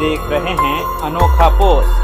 देख रहे हैं Anokha post.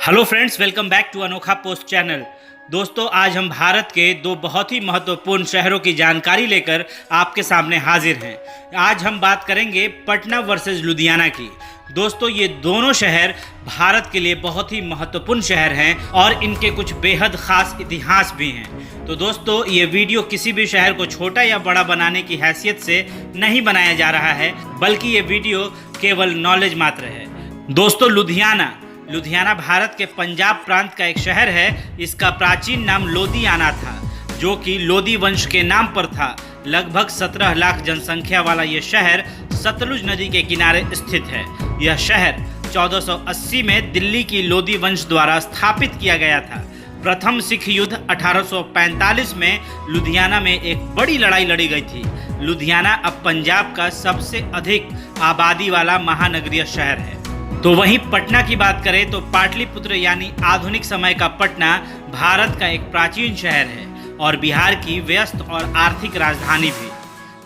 Hello friends, welcome back to Anokha post channel. दोस्तों, आज हम भारत के दो बहुत ही महत्वपूर्ण शहरों की जानकारी लेकर आपके सामने हाजिर हैं। आज हम बात करेंगे पटना वर्सेस लुधियाना की। दोस्तों, ये दोनों शहर भारत के लिए बहुत ही महत्वपूर्ण शहर हैं और इनके कुछ बेहद ख़ास इतिहास भी हैं। तो दोस्तों, ये वीडियो किसी भी शहर को छोटा या बड़ा बनाने की हैसियत से नहीं बनाया जा रहा है, बल्कि ये वीडियो केवल नॉलेज मात्र है। दोस्तों, लुधियाना भारत के पंजाब प्रांत का एक शहर है। इसका प्राचीन नाम लोधियाना था, जो कि लोधी वंश के नाम पर था। लगभग 17 लाख जनसंख्या वाला यह शहर सतलुज नदी के किनारे स्थित है। यह शहर 1480 में दिल्ली की लोधी वंश द्वारा स्थापित किया गया था। प्रथम सिख युद्ध 1845 में लुधियाना में एक बड़ी लड़ाई लड़ी गई थी। लुधियाना अब पंजाब का सबसे अधिक आबादी वाला महानगरीय शहर है। तो वहीं पटना की बात करें तो पाटलिपुत्र यानी आधुनिक समय का पटना भारत का एक प्राचीन शहर है और बिहार की व्यस्त और आर्थिक राजधानी भी।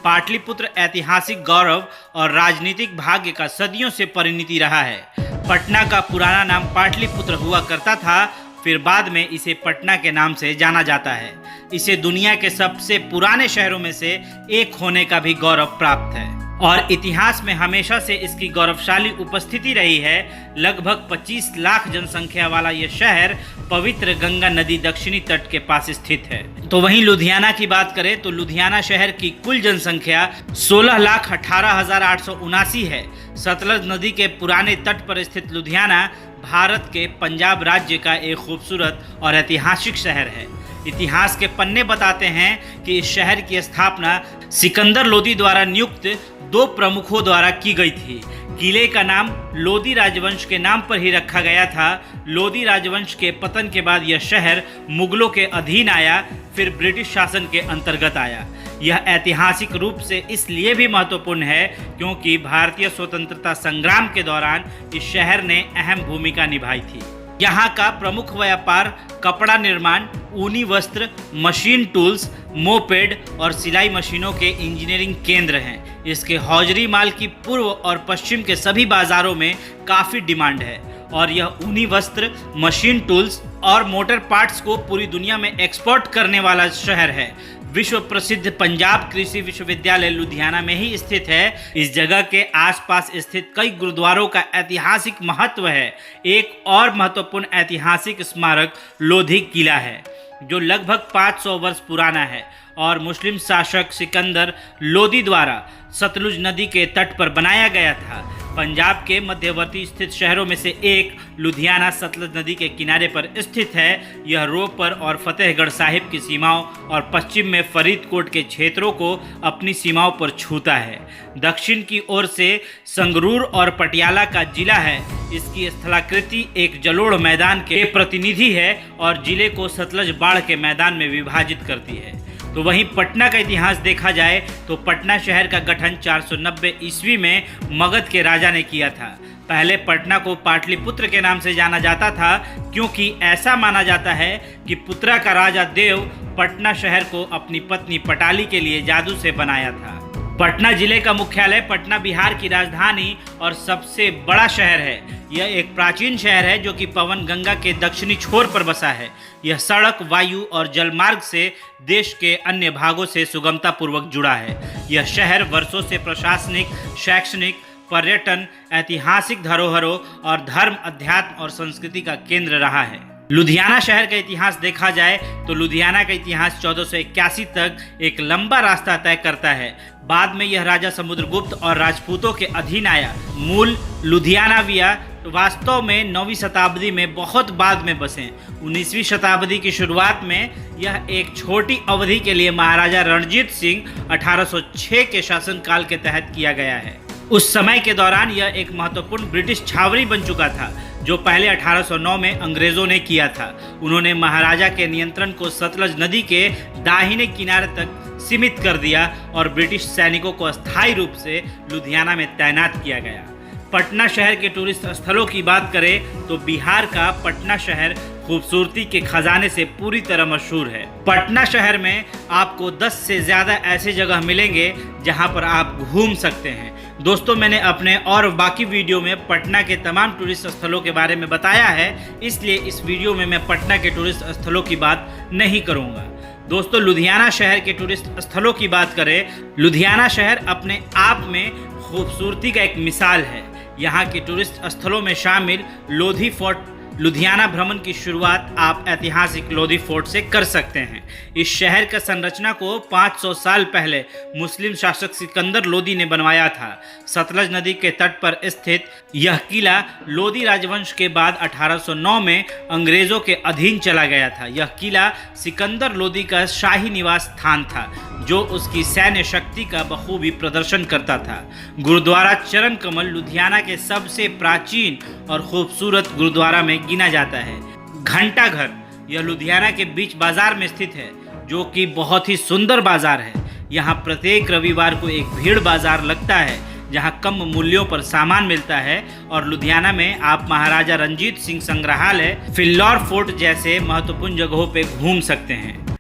पाटलिपुत्र ऐतिहासिक गौरव और राजनीतिक भाग्य का सदियों से परिणति रहा है। पटना का पुराना नाम पाटलिपुत्र हुआ करता था, फिर बाद में इसे पटना के नाम से जाना जाता है। इसे दुनिया के सबसे पुराने शहरों में से एक होने का भी गौरव प्राप्त है और इतिहास में हमेशा से इसकी गौरवशाली उपस्थिति रही है। लगभग 25 लाख जनसंख्या वाला यह शहर पवित्र गंगा नदी दक्षिणी तट के पास स्थित है। तो वहीं लुधियाना की बात करें तो लुधियाना शहर की कुल जनसंख्या 16,18,879 है। सतलज नदी के पुराने तट पर स्थित लुधियाना भारत के पंजाब राज्य का एक खूबसूरत और ऐतिहासिक शहर है। इतिहास के पन्ने बताते हैं कि इस शहर की स्थापना सिकंदर लोदी द्वारा नियुक्त 2 प्रमुखों द्वारा की गई थी। किले का नाम लोदी राजवंश के नाम पर ही रखा गया था। लोदी राजवंश के पतन के बाद यह शहर मुगलों के अधीन आया, फिर ब्रिटिश शासन के अंतर्गत आया। यह ऐतिहासिक रूप से इसलिए भी महत्वपूर्ण है क्योंकि भारतीय स्वतंत्रता संग्राम के दौरान इस शहर ने अहम भूमिका निभाई थी। यहाँ का प्रमुख व्यापार कपड़ा निर्माण, ऊनी वस्त्र, मशीन टूल्स, मोपेड और सिलाई मशीनों के इंजीनियरिंग केंद्र हैं। इसके हौजरी माल की पूर्व और पश्चिम के सभी बाजारों में काफ़ी डिमांड है और यह ऊनी वस्त्र, मशीन टूल्स और मोटर पार्ट्स को पूरी दुनिया में एक्सपोर्ट करने वाला शहर है। विश्व प्रसिद्ध पंजाब कृषि विश्वविद्यालय लुधियाना में ही स्थित है। इस जगह के आसपास स्थित कई गुरुद्वारों का ऐतिहासिक महत्व है। एक और महत्वपूर्ण ऐतिहासिक स्मारक लोधी किला है, जो लगभग 500 वर्ष पुराना है और मुस्लिम शासक सिकंदर लोदी द्वारा सतलुज नदी के तट पर बनाया गया था। पंजाब के मध्यवर्ती स्थित शहरों में से एक लुधियाना सतलज नदी के किनारे पर स्थित है। यह रोपर और फतेहगढ़ साहिब की सीमाओं और पश्चिम में फरीदकोट के क्षेत्रों को अपनी सीमाओं पर छूता है। दक्षिण की ओर से संगरूर और पटियाला का जिला है। इसकी स्थलाकृति एक जलोढ़ मैदान के प्रतिनिधि है और जिले को सतलज बाढ़ के मैदान में विभाजित करती है। तो वहीं पटना का इतिहास देखा जाए तो पटना शहर का गठन 490 ईस्वी में मगध के राजा ने किया था। पहले पटना को पाटलिपुत्र के नाम से जाना जाता था क्योंकि ऐसा माना जाता है कि पुत्रा का राजा देव पटना शहर को अपनी पत्नी पटाली के लिए जादू से बनाया था। पटना जिले का मुख्यालय पटना बिहार की राजधानी और सबसे बड़ा शहर है। यह एक प्राचीन शहर है जो कि पवन गंगा के दक्षिणी छोर पर बसा है। यह सड़क, वायु और जलमार्ग से देश के अन्य भागों से सुगमता पूर्वक जुड़ा है। यह शहर वर्षों से प्रशासनिक, शैक्षणिक, पर्यटन, ऐतिहासिक धरोहरों और धर्म, अध्यात्म और संस्कृति का केंद्र रहा है। लुधियाना शहर का इतिहास देखा जाए तो लुधियाना का इतिहास 1481 तक एक लंबा रास्ता तय करता है। बाद में यह राजा समुद्रगुप्त और राजपूतों के अधीन आया। मूल लुधियानाविया वास्तव में 9वीं शताब्दी में बहुत बाद में बसे। 19वीं शताब्दी की शुरुआत में यह एक छोटी अवधि के लिए महाराजा रणजीत सिंह 1806 के शासनकाल के तहत किया गया है। उस समय के दौरान यह एक महत्वपूर्ण ब्रिटिश छावनी बन चुका था, जो पहले 1809 में अंग्रेजों ने किया था। उन्होंने महाराजा के नियंत्रण को सतलज नदी के दाहिने किनारे तक सीमित कर दिया और ब्रिटिश सैनिकों को अस्थायी रूप से लुधियाना में तैनात किया गया। पटना शहर के टूरिस्ट स्थलों की बात करें तो बिहार का पटना शहर खूबसूरती के खजाने से पूरी तरह मशहूर है। पटना शहर में आपको 10 से ज़्यादा ऐसे जगह मिलेंगे जहां पर आप घूम सकते हैं। दोस्तों, मैंने अपने और बाकी वीडियो में पटना के तमाम टूरिस्ट स्थलों के बारे में बताया है, इसलिए इस वीडियो में मैं पटना के टूरिस्ट स्थलों की बात नहीं करूंगा। दोस्तों, लुधियाना शहर के टूरिस्ट स्थलों की बात करें, लुधियाना शहर अपने आप में खूबसूरती का एक मिसाल है। यहाँ के टूरिस्ट स्थलों में शामिल लोधी फोर्ट। लुधियाना भ्रमण की शुरुआत आप ऐतिहासिक लोधी फोर्ट से कर सकते हैं। इस शहर का संरचना को 500 साल पहले मुस्लिम शासक सिकंदर लोदी ने बनवाया था। सतलज नदी के तट पर स्थित यह किला लोदी राजवंश के बाद 1809 में अंग्रेजों के अधीन चला गया था। यह किला सिकंदर लोदी का शाही निवास स्थान था, जो उसकी सैन्य शक्ति का बखूबी प्रदर्शन करता था। गुरुद्वारा चरण कमल लुधियाना के सबसे प्राचीन और खूबसूरत गुरुद्वारा में गिना जाता है। घंटा घर, यह लुधियाना के बीच बाजार में स्थित है, जो कि बहुत ही सुंदर बाजार है। यहाँ प्रत्येक रविवार को एक भीड़ बाजार लगता है, जहाँ कम मूल्यों पर सामान मिलता है। और लुधियाना में आप महाराजा रंजीत सिंह संग्रहालय, फिल्लौर फोर्ट जैसे महत्वपूर्ण जगहों पे घूम सकते हैं।